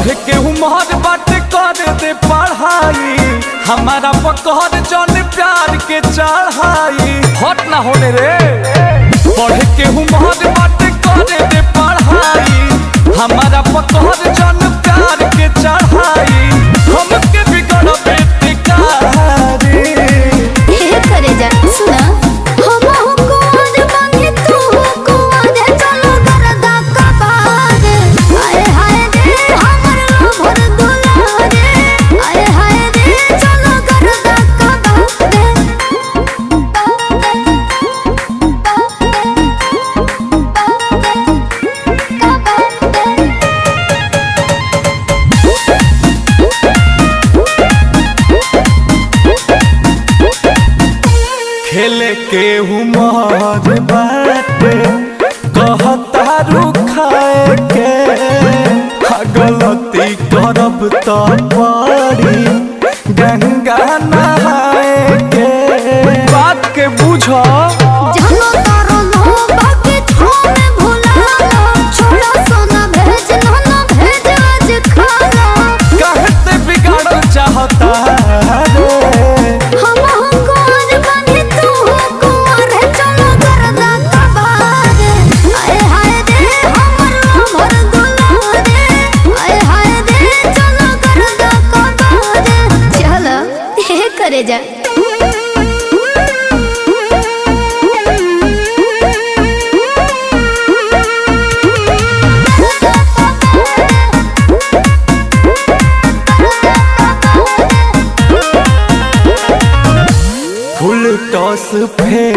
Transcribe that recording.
पढ़ के उम्र बात कर दे पढ़ाई, हमारा पकड़ जन प्यार के चढ़ाई। हट ना होने रे, पढ़ के उम्र बात कर दे पढ़ाई, हमारा पकड़ जन प्यार के चढ़ाई। हमके बिगड़ बेटे कारी करे जा सुना खेले के उमर बाटे कहता रुखाए के, गलती करब तो पड़ी गंगा नहाए के। बात के बुझो कहते बिगाड़ल चाहता करे जा। फुल टॉस फे